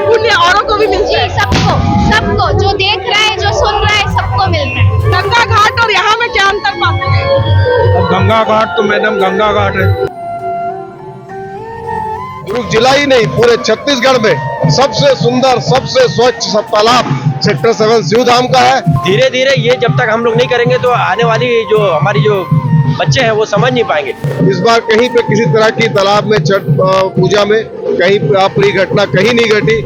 पुण्य औरों को भी मिलता है? सबको जो देख रहा है, जो सुन रहा है, सबको मिल रहा है। गंगा घाट और यहाँ में क्या अंतर पाते हैं? अब गंगा घाट तो मैडम गंगा घाट है। दुर्ग जिला ही नहीं पूरे छत्तीसगढ़ में सबसे सुंदर, सबसे स्वच्छ सब तालाब सेक्टर 7 शिव धाम का है। धीरे धीरे ये जब तक हम लोग नहीं करेंगे तो आने वाली जो हमारी जो बच्चे हैं वो समझ नहीं पाएंगे। इस बार कहीं पे किसी तरह की तालाब में छठ पूजा में कहीं अप्रिय घटना कहीं नहीं घटी।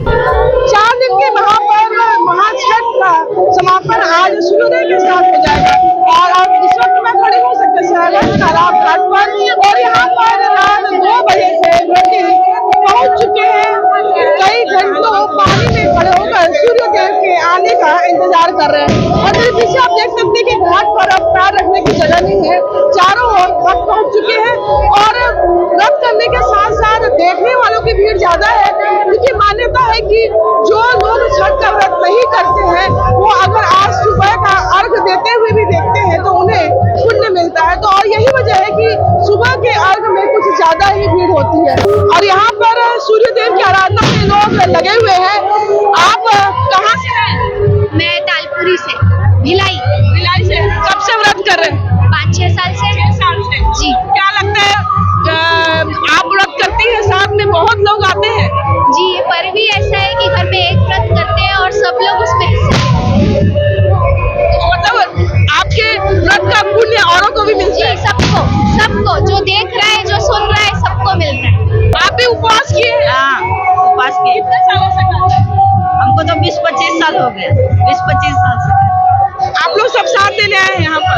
4 दिन के महाछठ का समापन आज सूर्योदय के साथ हो जाएगा और आप इस वक्त में खड़े हो सकते हैं तालाब घाट पर और यहाँ पर रात 2 बजे से व्रती पहुँच चुके हैं। कई घंटों पानी में खड़े होकर सूर्यदेव के आने का इंतजार कर रहे हैं और मेरे पीछे आप देख सकते हैं कि घाट पर अब पैर रखने की जगह नहीं है। चारों ओर भक्त पहुँच चुके हैं और व्रत करने के साथ साथ देखने वालों की भीड़ ज्यादा है क्योंकि मान्यता है कि जो लोग छठ का व्रत नहीं करते हैं वो अगर आज सुबह का अर्घ देते हुए भी देखते हैं तो उन्हें पुण्य मिलता है। तो और यही वजह है कि सुबह के अर्घ में कुछ ज्यादा ही भीड़ होती है और यहाँ पर सूर्यदेव की आराधना में लोग लगे हुए हैं। आप कहाँ से हैं? मैं तालपुरी से, भिलाई से। कब से व्रत कर रहे हैं? 5-6 साल से। 6 साल से जी। क्या लगता है आप व्रत करती हैं, साथ में बहुत लोग आते हैं? जी, ये पर्व भी ऐसा है कि घर में एक व्रत करते हैं और सब लोग उसमें हिस्सा लेते हैं। मतलब आपके व्रत का पुण्य औरों को भी मिलता है? सबको जो देख रहा है, जो सुन रहा है, सबको मिल रहा है। आप भी उपवास किए? हाँ, उपवास किए। कितने सालों से करते हैं? हमको तो 20-25 साल हो गए। 20-25 साल से। आप लोग सब साथ देने आए हैं यहाँ पर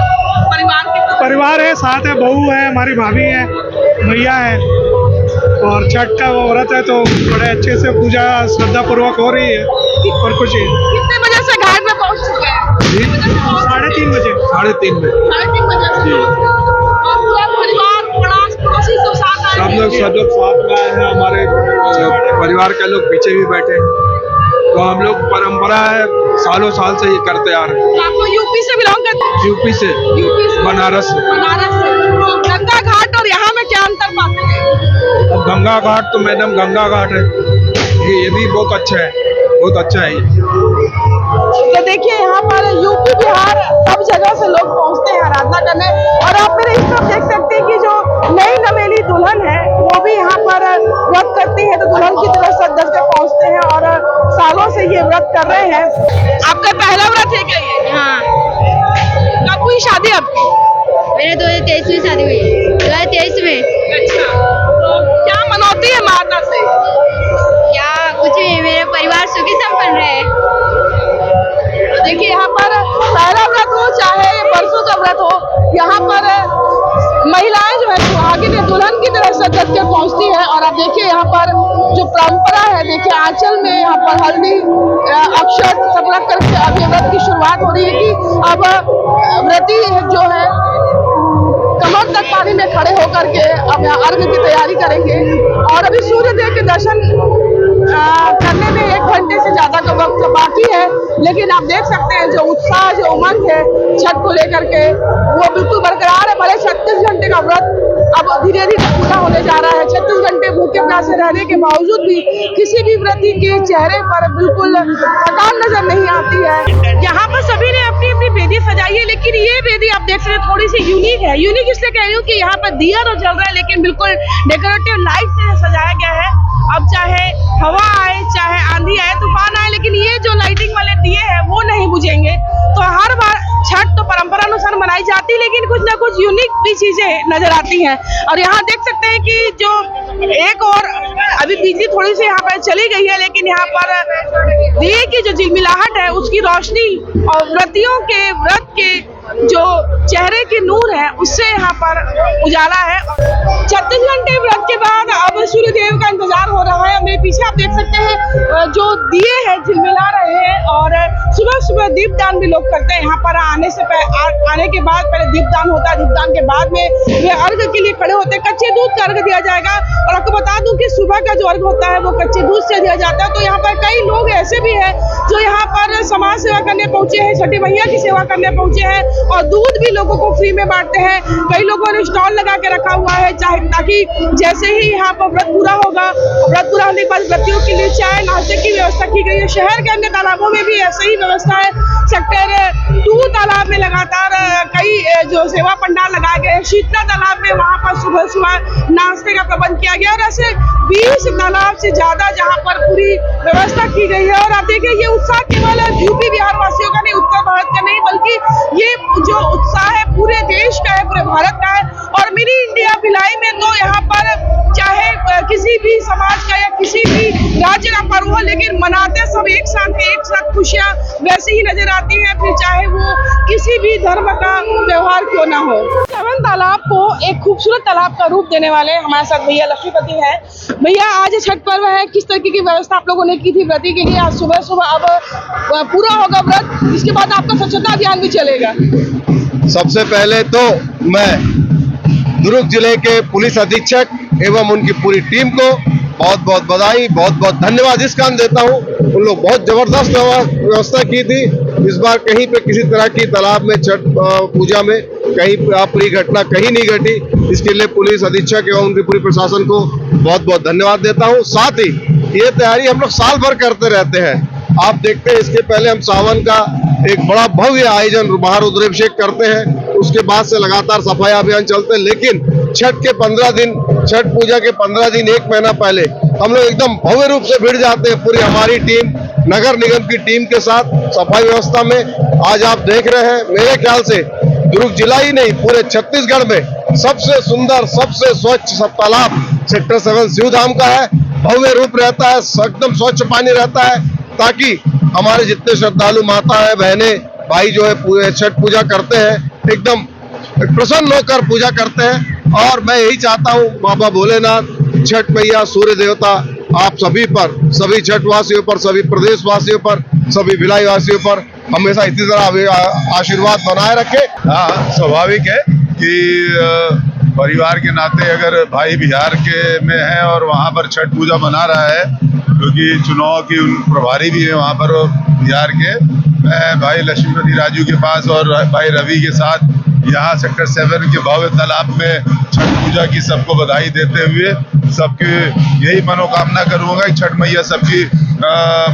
परिवार के? परिवार है, साथ है, बहू है, हमारी भाभी है, भैया है और छठ का वो व्रत है तो बड़े अच्छे से पूजा श्रद्धा पूर्वक हो रही है और खुशी। कितने बजे से घाट में पहुँच चुके हैं? 3:30 बजे। 3:30 में 3:30 बजे से और पूरा परिवार पड़ोस पड़ोसी सब साथ आए हैं? सब लोग साथ में आए हैं। हमारे परिवार के लोग पीछे भी बैठे हैं तो हम लोग परंपरा है, सालों साल से ये करते आ रहे हैं। तो आप लोग यूपी से बिलोंग करते हैं? यूपी से, बनारस से। बनारस से। तो गंगा घाट और यहाँ में क्या अंतर पाते हैं? अब गंगा घाट तो मैडम गंगा घाट है। ये भी बहुत अच्छा है, बहुत अच्छा है ये। तो देखिए यहाँ पर यूपी बिहार सब जगह से लोग पहुँचते हैं आराधना करने और आप मेरे इस तरफ देख सकते हैं कि जो नई नवेली दुल्हन है वो भी यहाँ पर व्रत करती है तो दुल्हन की तरफ सज के पहुँचते हैं और सालों से ये व्रत कर रहे हैं। आपका पहला व्रत है क्या ये? हाँ, कब हुई शादी आपकी? मेरे 2023 में शादी हुई है। 2023 में। अच्छा, तो क्या मनौती है माता से? क्या कुछ भी, मेरे परिवार सुखी संपन्न रहे। देखिए यहाँ पर पहला व्रत हो चाहे परसों का व्रत हो, यहाँ पर महिलाएं जो है आगे में दुल्हन की तरफ सज के पहुँचती है और आप देखिए यहाँ पर जो परंपरा है, देखिए आंचल में यहाँ पर हल्दी अक्षत सब रख करके अब ये व्रत की शुरुआत हो रही है कि अब व्रती जो है कमर तक पानी में खड़े होकर के अब यहाँ अर्घ की तैयारी करेंगे और अभी सूर्य देव के दर्शन करने में 1 घंटे से ज्यादा का वक्त बाकी है लेकिन आप देख सकते हैं जो उत्साह, जो उमंग है छठ को लेकर के वो बिल्कुल बरकरार है। भले 36 घंटे का व्रत अब धीरे धीरे पूरा होने जा रहा है। 36 घंटे भूखे प्यासे रहने के बावजूद भी किसी भी व्रती के चेहरे पर बिल्कुल थकान नजर नहीं आती है। यहाँ पर सभी ने अपनी अपनी वेदी सजाई है लेकिन ये वेदी आप देख सकते हैं थोड़ी सी यूनिक है। यूनिक इसलिए कह रही हूँ कि यहाँ पर दिया तो जल रहा है लेकिन बिल्कुल डेकोरेटिव लाइट से सजाया गया है। अब चाहे हवा आए, चाहे आंधी आए, तूफान आए, लेकिन ये जो लाइटिंग वाले दिए हैं वो नहीं बुझेंगे। तो हर बार छठ तो परंपरा अनुसार मनाई जाती है लेकिन कुछ ना कुछ यूनिक भी चीजें नजर आती हैं और यहाँ देख सकते हैं कि जो एक और अभी बिजली थोड़ी सी यहाँ पर चली गई है लेकिन यहाँ पर दिए की जो झिलमिलाहट है उसकी रोशनी और व्रतियों के व्रत के जो चेहरे की नूर है उससे यहाँ पर उजाला है। 36 घंटे व्रत के बाद अब सूर्यदेव का इंतजार हो रहा है। मेरे पीछे आप देख सकते हैं जो दिए हैं झिलमिला रहे हैं और सुबह सुबह दीपदान भी लोग करते हैं। यहाँ पर आने के बाद पहले दीपदान होता है, दीपदान के बाद में वे अर्घ के लिए खड़े होते हैं। कच्चे दूध का अर्घ दिया जाएगा और आपको बता दूं कि सुबह का जो अर्घ होता है वो कच्चे दूध से दिया जाता है। तो यहाँ पर कई लोग ऐसे भी हैं जो यहाँ पर समाज सेवा करने पहुंचे हैं, छठी मैया की सेवा करने पहुंचे हैं और दूध भी लोगों को फ्री में बांटते हैं। कई लोगों ने स्टॉल लगा के रखा हुआ है, ताकि जैसे ही यहाँ पर व्रत पूरा होगा, व्रत पूरा होने के बाद व्रतियों के लिए चाय नाश्ते की व्यवस्था की गई है। शहर के अन्य तालाबों में भी ऐसे ही व्यवस्था है। सेक्टर 2 तालाब में लगातार कई जो सेवा पंडाल लगाए गए हैं। शीतला तालाब में वहाँ पर सुबह सुबह नाश्ते का प्रबंध किया गया और ऐसे 20 तालाब से ज्यादा जहाँ पर पूरी व्यवस्था की गई है। और आप देखिए ये उत्साह केवल यूपी बिहार वासियों का नहीं, उत्तर भारत का नहीं, बल्कि ये जो उत्साह है पूरे देश का है, पूरे भारत का है। और मिनी इंडिया भिलाई में तो यहाँ पर चाहे किसी भी समाज का या किसी भी राज्य का पर्व हो, लेकिन मनाते सब एक साथ खुशियाँ वैसे ही नजर आती हैं, फिर चाहे वो किसी भी धर्म का त्योहार क्यों ना हो। सेवन तालाब को एक खूबसूरत तालाब का रूप देने वाले हमारे साथ भैया लक्ष्मीपति हैं। भैया आज छठ पर्व है, किस तरीके की व्यवस्था आप लोगों ने की थी व्रती के लिए? आज सुबह सुबह अब पूरा होगा व्रत, इसके बाद आपका स्वच्छता अभियान भी चलेगा। सबसे पहले तो मैं दुर्ग जिले के पुलिस अधीक्षक एवं उनकी पूरी टीम को बहुत बहुत बधाई, बहुत बहुत धन्यवाद इस कारण देता हूँ। उन लोग बहुत जबरदस्त व्यवस्था की थी। इस बार कहीं पे किसी तरह की तालाब में छठ पूजा में कहीं अप्रिय घटना कहीं नहीं घटी। इसके लिए पुलिस अधीक्षक एवं उनकी पूरी प्रशासन को बहुत बहुत धन्यवाद देता हूँ। साथ ही ये तैयारी हम लोग साल भर करते रहते हैं। आप देखते हैं इसके पहले हम सावन का एक बड़ा भव्य आयोजन महारुद्राभिषेक करते हैं, उसके बाद से लगातार सफाई अभियान चलते हैं। लेकिन छठ के 15 दिन, छठ पूजा के 15 दिन, 1 महीना पहले हम लोग एकदम भव्य रूप से भिड़ जाते हैं पूरी हमारी टीम, नगर निगम की टीम के साथ सफाई व्यवस्था में। आज आप देख रहे हैं, मेरे ख्याल से दुर्ग जिला ही नहीं पूरे छत्तीसगढ़ में सबसे सुंदर, सबसे स्वच्छ तालाब सेक्टर 7 शिवधाम का है। भव्य रूप रहता है, एकदम स्वच्छ पानी रहता है, ताकि हमारे जितने श्रद्धालु माता है, बहने, भाई जो है पूरे छठ पूजा करते हैं, एकदम प्रसन्न होकर पूजा करते हैं। और मैं यही चाहता हूँ बाबा भोलेनाथ, छठ मैया, सूर्य देवता आप सभी पर, सभी छठवासियों पर, सभी प्रदेशवासियों पर, सभी भिलाई वासियों पर हमेशा इसी तरह आशीर्वाद बनाए रखे। हाँ, स्वाभाविक है कि परिवार के नाते अगर भाई बिहार के में है और वहाँ पर छठ पूजा मना रहा है, क्योंकि चुनाव की प्रभारी भी है वहाँ पर बिहार के, मैं भाई लक्ष्मीपति राजू के पास और भाई रवि के साथ यहाँ सेक्टर 7 के भव्य तालाब में छठ पूजा की सबको बधाई देते हुए सबकी यही मनोकामना करूँगा कि छठ मैया सबकी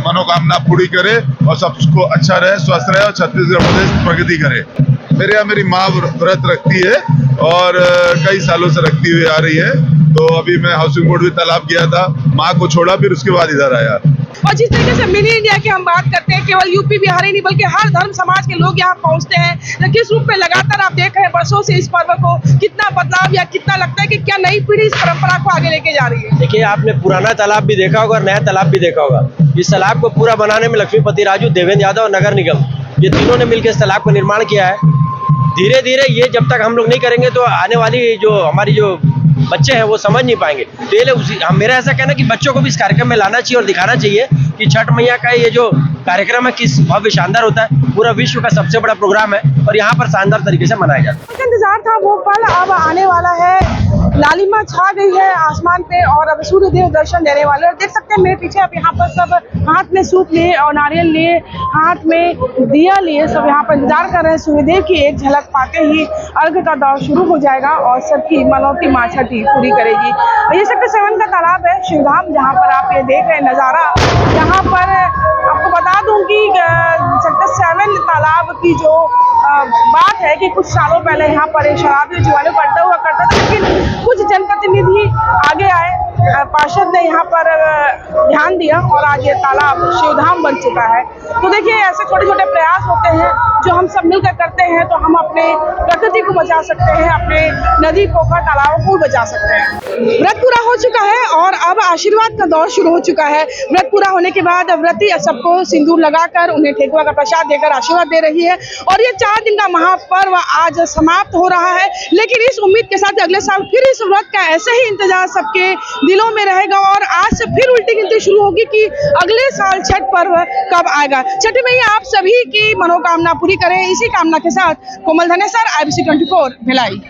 मनोकामना पूरी करे और सबको अच्छा रहे, स्वस्थ रहे और छत्तीसगढ़ प्रदेश प्रगति करे। मेरे यहाँ मेरी माँ व्रत रखती है और कई सालों से रखती हुई आ रही है। तो अभी मैं हाउसिंग बोर्ड भी तालाब गया था, माँ को छोड़ा, फिर उसके बाद इधर आया। और जिस तरीके से मिनी इंडिया की हम बात करते हैं, केवल यूपी बिहार ही नहीं बल्कि हर धर्म समाज के लोग यहाँ पहुँचते हैं, तो किस रूप में लगातार आप देख रहे हैं वर्षों से इस पर्व को, कितना बदलाव या कितना लगता है कि क्या नई पीढ़ी इस परंपरा को आगे लेके जा रही है? देखिए, आपने पुराना तालाब भी देखा होगा और नया तालाब भी देखा होगा। इस तालाब को पूरा बनाने में लक्ष्मीपति राजू, देवेंद्र यादव और नगर निगम, ये तीनों ने मिलकर इस तालाब का निर्माण किया है। धीरे धीरे ये जब तक हम लोग नहीं करेंगे तो आने वाली जो हमारी जो बच्चे हैं वो समझ नहीं पाएंगे। तो ये मेरा ऐसा कहना कि बच्चों को भी इस कार्यक्रम में लाना चाहिए और दिखाना चाहिए कि छठ मैया का ये जो कार्यक्रम है किस भव्य शानदार होता है। पूरा विश्व का सबसे बड़ा प्रोग्राम है और यहाँ पर शानदार तरीके से मनाया जाता है। इंतजार था वो पल अब आने वाला है। लालिमा छा गई है आसमान पे और अब सूर्य देव दर्शन देने वाले। और देख सकते हैं मेरे पीछे अब यहाँ पर सब हाथ में सूप लिए और नारियल लिए, हाथ में दिया लिए, सब यहाँ पर इंतजार कर रहे हैं सूर्यदेव की एक झलक पाते ही अर्घ का दौर शुरू हो जाएगा और सबकी मनौती माँ छठी पूरी करेगी। और ये सेक्टर 7 का तालाब है शिवधाम, जहाँ पर आप ये देख रहे हैं नज़ारा। यहाँ पर आपको बता दूं कि सेक्टर 7 तालाब की जो बात है कि कुछ सालों पहले यहाँ पर एक शराबी जुआने पर अड्डा हुआ करता था, लेकिन कुछ जनप्रतिनिधि आगे आए, पार्षद ने यहाँ पर ध्यान दिया और आज ये तालाब शिवधाम बन चुका है। तो देखिए, ऐसे छोटे छोटे प्रयास होते हैं जो हम सब मिलकर करते हैं तो हम अपने प्रकृति को बचा सकते हैं, अपने नदी पोखर तालाबों को बचा सकते हैं। व्रत पूरा हो चुका है और अब आशीर्वाद का दौर शुरू हो चुका है। व्रत पूरा होने के बाद व्रती सबको सिंदूर लगाकर उन्हें ठेकुआ का प्रसाद देकर आशीर्वाद दे रही है और ये 4 दिन का महापर्व आज समाप्त हो रहा है। लेकिन इस उम्मीद के साथ अगले साल फिर इस व्रत का ऐसे ही इंतजार सबके दिलों में रहेगा और आज से फिर उल्टी गिनती शुरू होगी कि अगले साल छठ पर्व कब आएगा। छठी मैया आप सभी की मनोकामना पूरी करें, इसी कामना के साथ कोमल धनेसर, IBC 24 भिलाई।